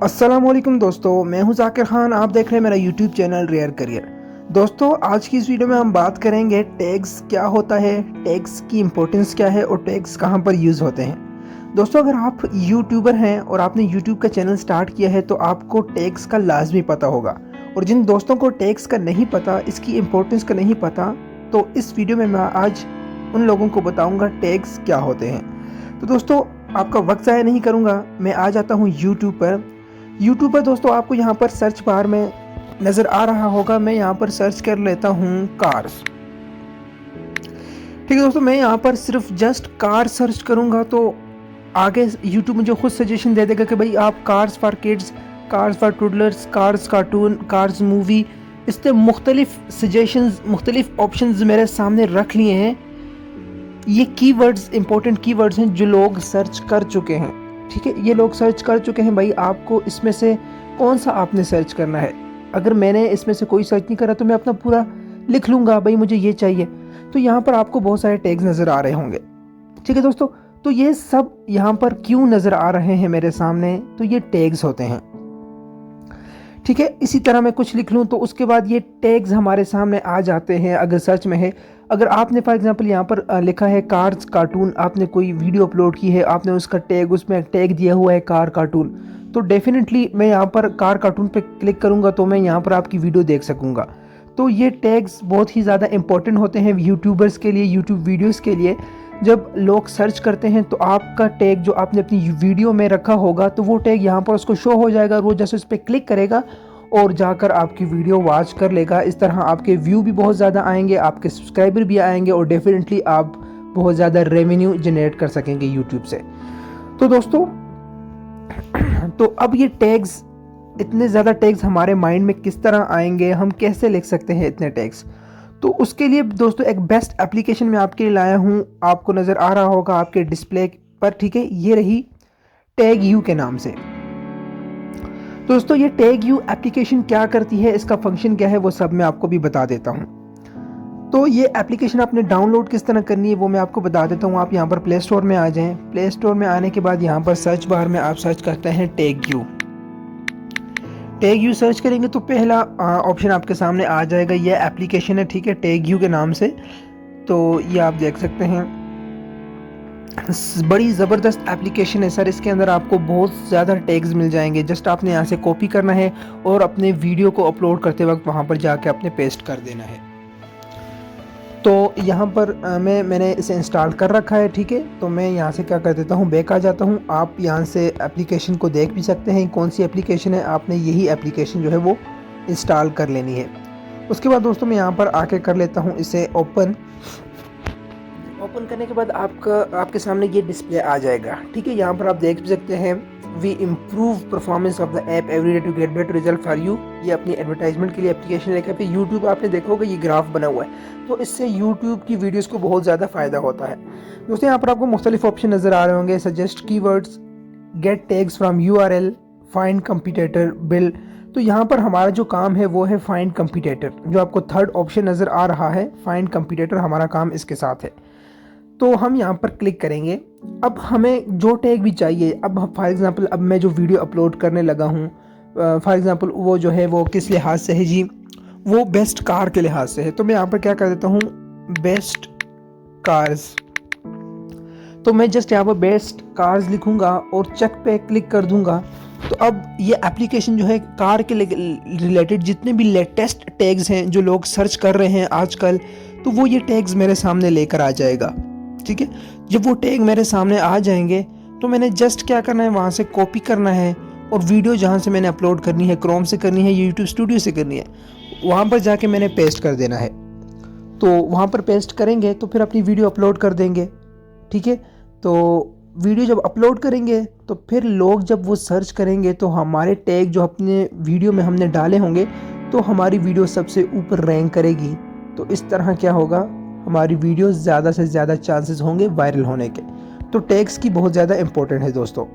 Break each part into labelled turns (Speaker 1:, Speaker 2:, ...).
Speaker 1: अस्सलाम वालेकुम दोस्तों, मैं हूं ज़ाकिर खान। आप देख रहे हैं मेरा यूट्यूब चैनल रेयर करियर। दोस्तों, आज की इस वीडियो में हम बात करेंगे टैग्स क्या होता है, टैग्स की इंपॉर्टेंस क्या है और टैग्स कहां पर यूज़ होते हैं। दोस्तों, अगर आप यूट्यूबर हैं और आपने यूट्यूब का चैनल स्टार्ट किया है तो आपको टैग्स का लाजमी पता होगा, और जिन दोस्तों को टैग्स का नहीं पता, इसकी इंपॉर्टेंस का नहीं पता, तो इस वीडियो में मैं आज उन लोगों को बताऊँगा टैग्स क्या होते हैं। तो दोस्तों, आपका वक्त ज़ाया नहीं करूँगा, मैं आ जाता हूँ यूट्यूब पर दोस्तों, आपको यहाँ पर सर्च बार में नज़र आ रहा होगा। मैं यहाँ पर सर्च कर लेता हूँ कार्स। ठीक है दोस्तों, मैं यहाँ पर सिर्फ जस्ट कार सर्च करूँगा तो आगे यूट्यूब मुझे खुद सजेशन दे देगा कि भाई आप cars for kids, cars for toddlers, cars cartoon, cars movie, इससे मुख्तलिफ सजेशंस, मुख्तलिफ ऑप्शंस मेरे सामने रख लिए हैं। ये कीवर्ड्स, इंपॉर्टेंट कीवर्ड्स हैं जो लोग सर्च कर चुके हैं। ठीक है, ये लोग सर्च कर चुके हैं। भाई, आपको इसमें से कौन सा आपने सर्च करना है। अगर मैंने इसमें से कोई सर्च नहीं करा तो मैं अपना पूरा लिख लूँगा, भाई मुझे ये चाहिए। तो यहाँ पर आपको बहुत सारे टैग्स नज़र आ रहे होंगे। ठीक है दोस्तों, तो ये सब यहाँ पर क्यों नज़र आ रहे हैं मेरे सामने, तो ये टैग्स होते हैं। ठीक है, इसी तरह मैं कुछ लिख लूँ तो उसके बाद ये टैग्स हमारे सामने आ जाते हैं अगर सर्च में है। अगर आपने फॉर एग्जांपल यहाँ पर लिखा है कार्स कार्टून, आपने कोई वीडियो अपलोड की है, आपने उसका टैग, उसमें टैग दिया हुआ है कार कार्टून, तो डेफिनेटली मैं यहाँ पर कार कार्टून पे क्लिक करूँगा तो मैं यहाँ पर आपकी वीडियो देख सकूँगा। तो ये टैग्स बहुत ही ज़्यादा इंपॉर्टेंट होते हैं यूट्यूबर्स के लिए, यूट्यूब वीडियोज़ के लिए। जब लोग सर्च करते हैं तो आपका टैग जो आपने अपनी वीडियो में रखा होगा तो वो टैग यहाँ पर उसको शो हो जाएगा। वो जैसे उस पर क्लिक करेगा और जाकर आपकी वीडियो वॉच कर लेगा। इस तरह आपके व्यू भी बहुत ज़्यादा आएंगे, आपके सब्सक्राइबर भी आएंगे और डेफिनेटली आप बहुत ज़्यादा रेवेन्यू जनरेट कर सकेंगे यूट्यूब से। तो दोस्तों, तो अब ये टैग्स, इतने ज़्यादा टैग्स हमारे माइंड में किस तरह आएंगे, हम कैसे लिख सकते हैं इतने टैग्स। तो उसके लिए दोस्तों एक बेस्ट एप्लीकेशन मैं आपके लिए लाया हूँ। आपको नज़र आ रहा होगा आपके डिस्प्ले पर। ठीक है, ये रही टैग यू के नाम से। दोस्तों, ये टैग यू एप्लीकेशन क्या करती है, इसका फंक्शन क्या है, वो सब मैं आपको भी बता देता हूँ। तो ये एप्लीकेशन आपने डाउनलोड किस तरह करनी है वो मैं आपको बता देता हूँ। आप यहाँ पर प्ले स्टोर में आ जाएं। प्ले स्टोर में आने के बाद यहाँ पर सर्च बार में आप सर्च करते हैं tag you. Tag you search करेंगे तो पहला ऑप्शन आपके सामने आ जाएगा। ये एप्लीकेशन है, ठीक है, टैग यू के नाम से। तो ये आप देख सकते हैं, बड़ी ज़बरदस्त एप्लीकेशन है सर। इसके अंदर आपको बहुत ज़्यादा टैग्स मिल जाएंगे। जस्ट आपने यहाँ से कॉपी करना है और अपने वीडियो को अपलोड करते वक्त वहाँ पर जाके अपने पेस्ट कर देना है। तो यहाँ पर मैंने इसे इंस्टॉल कर रखा है। ठीक है, तो मैं यहाँ से क्या कर देता हूँ, बैक आ जाता हूँ। आप यहाँ से एप्लीकेशन को देख भी सकते हैं कौन सी एप्लीकेशन है। आपने यही एप्लीकेशन जो है वो इंस्टॉल कर लेनी है। उसके बाद दोस्तों मैं यहाँ पर आके कर लेता हूँ इसे ओपन करने के बाद आपके सामने ये डिस्प्ले आ जाएगा। ठीक है, यहाँ पर आप देख भी सकते हैं, we improve performance of the app every day to get better result for you. ये अपनी एडवर्टाइजमेंट के लिए एप्लीकेशन लेकर पे यूट्यूब आपने देखा होगा ये ग्राफ बना हुआ है, तो इससे यूट्यूब की वीडियोस को बहुत ज़्यादा फ़ायदा होता है। दोस्तों, यहाँ पर आपको मुख्तलिफ ऑप्शन नज़र आ रहे होंगे। Suggest keywords, get tags from URL, find competitor, bill. तो यहाँ पर हमारा जो काम है वो है फाइंड कंपटीटर। जो आपको थर्ड ऑप्शन नज़र आ रहा है, फाइंड कंपटीटर, हमारा काम इसके साथ है। तो हम यहाँ पर क्लिक करेंगे। अब हमें जो टैग भी चाहिए, अब फॉर एग्ज़ाम्पल अब मैं जो वीडियो अपलोड करने लगा हूँ, फॉर एग्ज़ाम्पल वो जो है वो किस लिहाज से है जी, वो बेस्ट कार के लिहाज से है। तो मैं यहाँ पर क्या कर देता हूँ, बेस्ट कार्स। तो मैं जस्ट यहाँ पर बेस्ट कार्स लिखूँगा और चेक पे क्लिक कर दूँगा। तो अब ये एप्लीकेशन जो है कार के रिलेटेड जितने भी लेटेस्ट टैग्स हैं जो लोग सर्च कर रहे हैं आजकल, तो वो ये टैग्स मेरे सामने लेकर आ जाएगा। ठीक है, जब वो टैग मेरे सामने आ जाएंगे तो मैंने जस्ट क्या करना है, वहाँ से कॉपी करना है और वीडियो जहाँ से मैंने अपलोड करनी है, क्रोम से करनी है, यूट्यूब स्टूडियो से करनी है, वहाँ पर जाके मैंने पेस्ट कर देना है। तो वहाँ पर पेस्ट करेंगे तो फिर अपनी वीडियो अपलोड कर देंगे। ठीक है, तो वीडियो जब अपलोड करेंगे तो फिर लोग जब वो सर्च करेंगे तो हमारे टैग जो अपने वीडियो में हमने डाले होंगे तो हमारी वीडियो सबसे ऊपर रैंक करेगी। तो इस तरह क्या होगा, हमारी वीडियो ज़्यादा से ज़्यादा चांसेस होंगे वायरल होने के। तो टैग्स की बहुत ज़्यादा इंपॉर्टेंट है दोस्तों।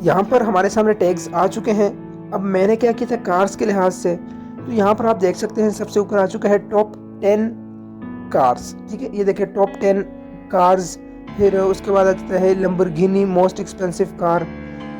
Speaker 1: यहाँ पर हमारे सामने टैग्स आ चुके हैं। अब मैंने क्या किया था कार्स के लिहाज से, तो यहाँ पर आप देख सकते हैं सबसे ऊपर आ चुका है टॉप 10 कार्स। ठीक है, ये देखिए टॉप 10 कार्स। फिर उसके बाद आता है लैम्बोर्गिनी मोस्ट एक्सपेंसिव कार।